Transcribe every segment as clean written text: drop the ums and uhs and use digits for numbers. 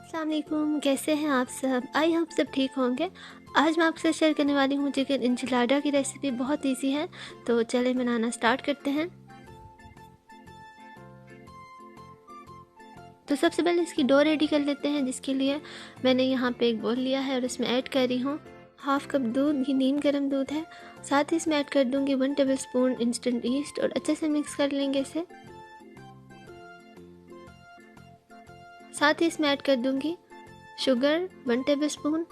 अस्सलाम वालेकुम, कैसे हैं आप सब? आई होप सब ठीक होंगे। आज मैं आपके साथ शेयर करने वाली हूँ चिकन इंचिलाडा की रेसिपी। बहुत इजी है, तो चले बनाना स्टार्ट करते हैं। तो सबसे पहले इसकी डो रेडी कर लेते हैं, जिसके लिए मैंने यहाँ पे एक बोल लिया है और इसमें ऐड कर रही हूँ हाफ कप दूध। ये नीम गर्म दूध है। साथ ही इसमें ऐड कर दूँगी 1 टेबल स्पून इंस्टेंट ईस्ट और अच्छे से मिक्स कर लेंगे इसे। साथ ही इसमें ऐड कर दूँगी sugar 1 table spoon,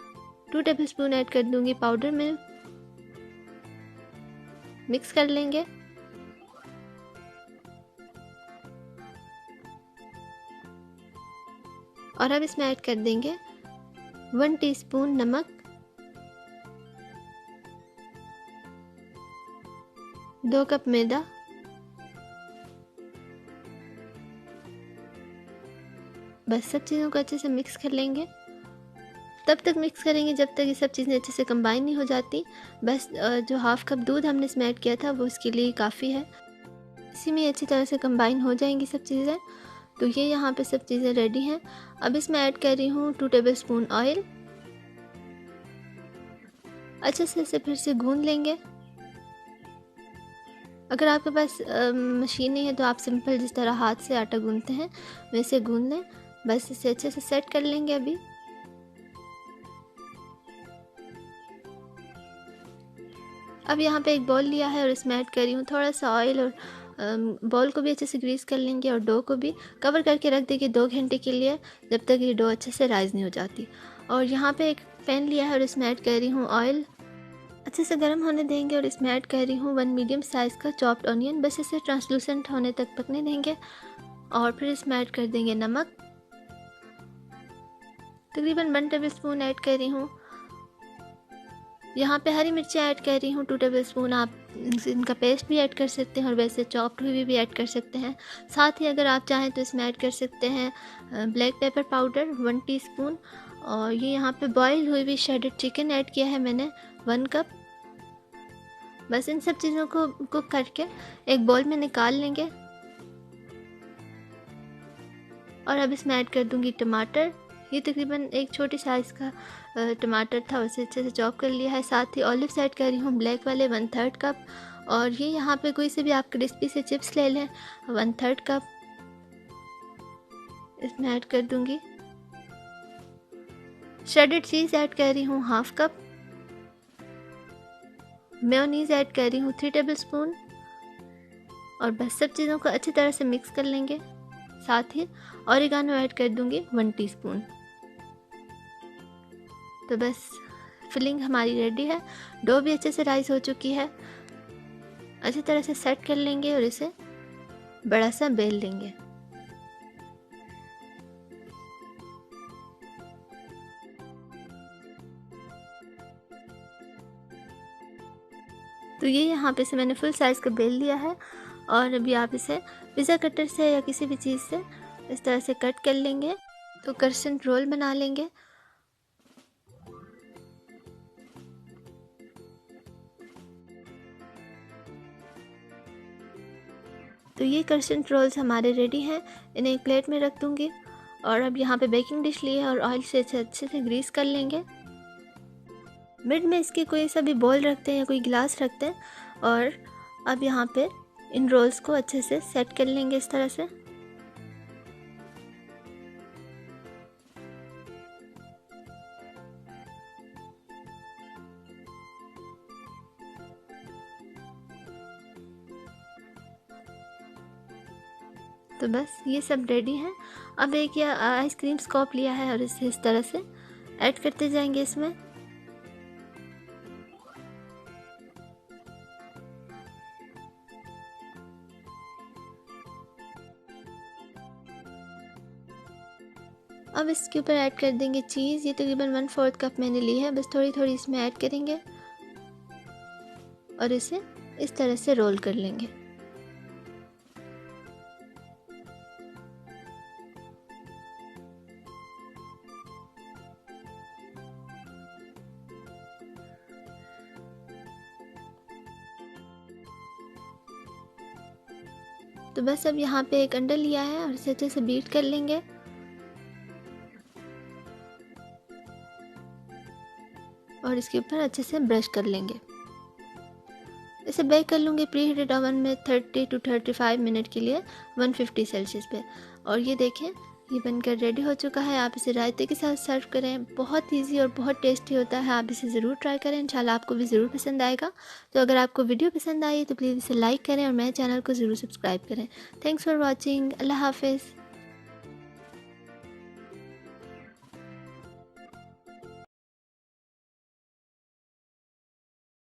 2 table spoon add कर दूंगी पाउडर मिल्क। मिक्स कर लेंगे। और अब इसमें ऐड कर देंगे 1 टीस्पून नमक, 2 कप मैदा, बस सब चीज़ों को अच्छे से मिक्स कर लेंगे। तब तक मिक्स करेंगे जब तक ये सब चीज़ें अच्छे से कंबाइन नहीं हो जाती। बस जो हाफ कप दूध हमने इसमें ऐड किया था वो इसके लिए काफ़ी है। इसी में अच्छी तरह से कंबाइन हो जाएंगी सब चीज़ें। तो ये यहाँ पे सब चीज़ें रेडी हैं। अब इसमें ऐड कर रही हूँ 2 टेबल स्पून ऑयल। अच्छे से इसे फिर से गूंद लेंगे। अगर आपके पास मशीन नहीं है तो आप सिंपल जिस तरह हाथ से आटा गूंदते हैं वैसे गूंद लें। बस इसे अच्छे से सेट कर लेंगे। अभी अब यहाँ पे एक बॉल लिया है और इसमें ऐड कर रही हूँ थोड़ा सा ऑयल और बॉल को भी अच्छे से ग्रीस कर लेंगे और डो को भी कवर करके रख देंगे 2 घंटे के लिए, जब तक ये डो अच्छे से राइज नहीं हो जाती। और यहाँ पे एक पैन लिया है और इसमें ऐड कर रही हूँ ऑयल। अच्छे से गर्म होने देंगे और इसमें ऐड कर रही हूँ 1 मीडियम साइज़ का चॉप्ड ऑनियन। बस इसे ट्रांसलूसेंट होने तक पकने देंगे। और फिर इसमें ऐड कर देंगे नमक, तकरीबन 1 टेबल स्पून ऐड कर रही हूँ। यहाँ पे हरी मिर्ची ऐड कर रही हूँ 2 टेबल स्पून। आप इनका पेस्ट भी ऐड कर सकते हैं और वैसे चॉप्ड हुई भी ऐड कर सकते हैं। साथ ही अगर आप चाहें तो इसमें ऐड कर सकते हैं ब्लैक पेपर पाउडर 1 टीस्पून। और ये यहाँ पे बॉईल हुई हुई शेडेड चिकन ऐड किया है मैंने 1 कप। बस इन सब चीज़ों को कुक करके एक बाउल में निकाल लेंगे। और अब इसमें ऐड कर दूँगी टमाटर। ये तकरीबन एक छोटी साइज़ का टमाटर था, उसे अच्छे से चॉप कर लिया है। साथ ही ऑलिव्स ऐड कर रही हूँ ब्लैक वाले 1/3 कप। और ये यहाँ पे कोई से भी आप क्रिस्पी से चिप्स ले लें 1/3 कप इसमें ऐड कर दूँगी। श्रेडेड चीज़ ऐड कर रही हूँ हाफ कप। मेयोनीज ऐड कर रही हूँ 3 टेबल स्पून। और बस सब चीज़ों को अच्छी तरह से मिक्स कर लेंगे। साथ ही ऑरिगानो ऐड कर दूँगी 1 टीस्पून। तो बस फिलिंग हमारी रेडी है। डो भी अच्छे से राइस हो चुकी है। अच्छी तरह से सेट कर लेंगे और इसे बड़ा सा बेल लेंगे। तो ये यहाँ पे से मैंने फुल साइज़ का बेल लिया है। और अभी आप इसे पिज़्ज़ा कटर से या किसी भी चीज़ से इस तरह से कट कर लेंगे। तो क्रसेंट रोल बना लेंगे। तो ये क्रसेंट रोल्स हमारे रेडी हैं। इन्हें एक प्लेट में रख दूँगी। और अब यहाँ पे बेकिंग डिश ली है और ऑयल से अच्छे से ग्रीस कर लेंगे। मिड में इसके कोई सा भी बोल रखते हैं या कोई गिलास रखते हैं। और अब यहाँ पे इन रोल्स को अच्छे से सेट कर लेंगे इस तरह से। तो बस ये सब रेडी है। अब एक या आइसक्रीम स्कॉप लिया है और इसे इस तरह से ऐड करते जाएंगे इसमें। अब इसके ऊपर ऐड कर देंगे चीज़। ये तकरीबन 1/4 कप मैंने ली है। बस थोड़ी थोड़ी इसमें ऐड करेंगे और इसे इस तरह से रोल कर लेंगे। तो बस अब यहाँ पे एक अंडा लिया है और इसे अच्छे से बीट कर लेंगे। और इसके ऊपर अच्छे से ब्रश कर लेंगे। इसे बेक कर लूँगी प्री हीटेड ओवन में 30 to 35 मिनट के लिए 150 सेल्सियस पे। और ये देखें, ये बनकर रेडी हो चुका है। आप इसे रायते के साथ सर्व करें, बहुत इजी और बहुत टेस्टी होता है। आप इसे ज़रूर ट्राई करें, इंशाल्लाह आपको भी ज़रूर पसंद आएगा। तो अगर आपको वीडियो पसंद आई तो प्लीज़ इसे लाइक करें और मेरे चैनल को ज़रूर सब्सक्राइब करें। Thanks for watching. अल्लाह हाफिज़।